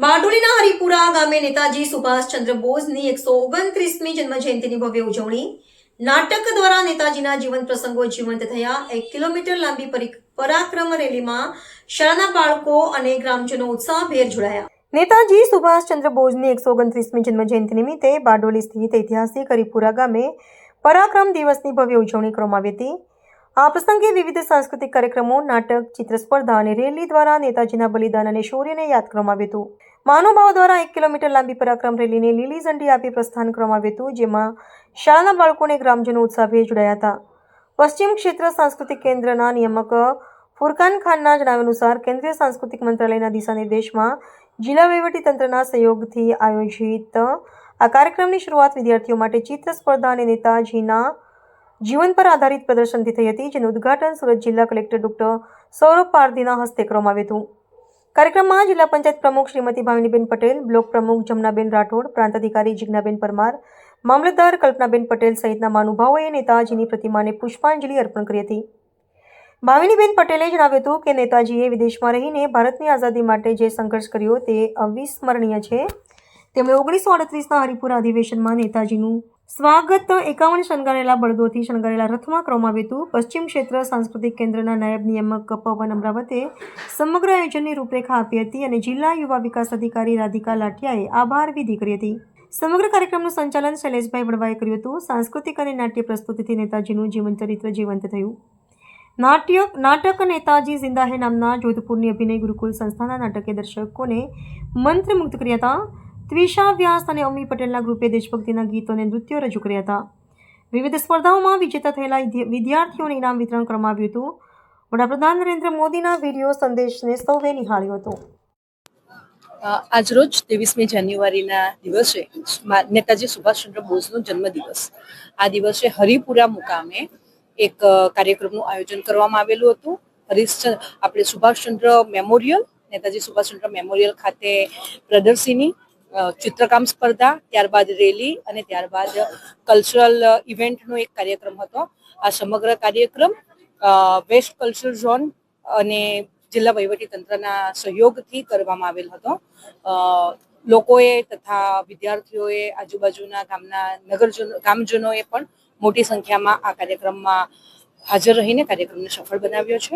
બારડોલીના હરિપુરા ગામે નેતાજી સુભાષચંદ્ર બોઝની 129મી જન્મજયંતિની ભવ્ય ઉજવણી. નાટક દ્વારા નેતાજીના જીવન પ્રસંગો જીવંત થયા. 1 કિલોમીટર લાંબી પરાક્રમ રેલીમાં શાળાના બાળકો અને ગ્રામજનો ઉત્સાહભેર જોડાયા. નેતાજી સુભાષચંદ્ર બોઝની 129મી જન્મજયંતિ નિમિત્તે બારડોલી સ્થિત ઐતિહાસિક હરિપુરા ગામે પરાક્રમ દિવસની ભવ્ય ઉજવણી કરવામાં આવી હતી. આ પ્રસંગે વિવિધ સાંસ્કૃતિક કાર્યક્રમો, નાટક, ચિત્ર સ્પર્ધા અને રેલી દ્વારા નેતાજીના બલિદાન અને શૌર્યને યાદ કરવામાં આવ્યું હતું. મહાનુભાવો દ્વારા 1 કિલોમીટર લાંબી પરાક્રમ રેલીને લીલી ઝંડી આપી પ્રસ્થાન કરવામાં આવ્યું હતું, જેમાં શાળાના બાળકો અને ગ્રામજનો ઉત્સાહભેર જોડાયા હતા. પશ્ચિમ ક્ષેત્ર સાંસ્કૃતિક કેન્દ્રના નિયામક ફુરકાન ખાનના જણાવ્યા અનુસાર કેન્દ્રીય સાંસ્કૃતિક મંત્રાલયના દિશાનિર્દેશમાં જિલ્લા વહીવટીતંત્રના સહયોગથી આયોજિત આ કાર્યક્રમની શરૂઆત વિદ્યાર્થીઓ માટે ચિત્ર સ્પર્ધા અને નેતાજીના જીવન પર આધારિત પ્રદર્શનથી થઈ હતી, જેનું ઉદ્ઘાટન સુરત જિલ્લા કલેક્ટર ડોક્ટર સૌરભ પારધીના હસ્તે કરવામાં આવ્યું હતું. કાર્યક્રમમાં જિલ્લા પંચાયત પ્રમુખ શ્રીમતી ભાવિનીબેન પટેલ, બ્લોક પ્રમુખ જમનાબેન રાઠોડ, પ્રાંત અધિકારી જિજ્ઞાબેન પરમાર, મામલતદાર કલ્પનાબેન પટેલ સહિતના મહાનુભાવોએ નેતાજીની પ્રતિમાને પુષ્પાંજલિ અર્પણ કરી હતી. ભાવિનીબેન પટેલે જણાવ્યું હતું કે નેતાજીએ વિદેશમાં રહીને ભારતની આઝાદી માટે જે સંઘર્ષ કર્યો તે અવિસ્મરણીય છે. તેમણે 1938ના હરિપુરા અધિવેશનમાં નેતાજીનું સ્વાગત 51 શણગારેલા બળદોથી શણગારેલા રથમાં કરવામાં આવ્યું હતું. પશ્ચિમ ક્ષેત્ર સાંસ્કૃતિક કેન્દ્રના નાયબ નિયામક પવન અમરાવતે સમગ્ર આયોજનની રૂપરેખા આપી હતી અને જિલ્લા યુવા વિકાસ અધિકારી રાધિકા લાઠિયાએ આભાર વિધિ કરી હતી. સમગ્ર કાર્યક્રમનું સંચાલન શૈલેષભાઈ વડવાએ કર્યું હતું. સાંસ્કૃતિક અને નાટ્ય પ્રસ્તુતિથી નેતાજીનું જીવન ચરિત્ર જીવંત થયું. નાટક નેતાજી જિંદા હે નામના જોધપુરની અભિનય ગુરુકુલ સંસ્થાના નાટકે દર્શકોને મંત્રમુગ્ધ કર્યા હતા. ત્વિષા વ્યાસ અને અમી પટેલના ગ્રુપે દેશભક્તિના ગીતો અને નૃત્યો રજૂ કર્યા હતા. વિવિધ સ્પર્ધાઓમાં વિજેતા થયેલા વિદ્યાર્થીઓને ઇનામ વિતરણ કરવામાં આવ્યું હતું. વડાપ્રધાન નરેન્દ્ર મોદીના વિડીયો સંદેશને સૌએ નિહાળ્યો હતો. આજરોજ 23મી જાન્યુઆરીના દિવસે નેતાજી સુભાષચંદ્ર બોઝનો જન્મદિવસ. આ દિવસે હરિપુરા મુકામે એક કાર્યક્રમનું આયોજન કરવામાં આવેલું હતું. આપણે સુભાષચંદ્ર મેમોરિયલ, નેતાજી સુભાષચંદ્ર મેમોરિયલ ખાતે પ્રદર્શની, ચિત્રકામ સ્પર્ધા, ત્યારબાદ રેલી અને ત્યારબાદ કલ્ચરલ ઇવેન્ટનો એક કાર્યક્રમ હતો. આ સમગ્ર કાર્યક્રમ વેસ્ટ કલ્ચર ઝોન અને જિલ્લા વહીવટીતંત્રના સહયોગથી કરવામાં આવેલ હતો. લોકોએ તથા વિદ્યાર્થીઓએ, આજુબાજુના ગામજનોએ પણ મોટી સંખ્યામાં આ કાર્યક્રમમાં હાજર રહીને કાર્યક્રમને સફળ બનાવ્યો છે.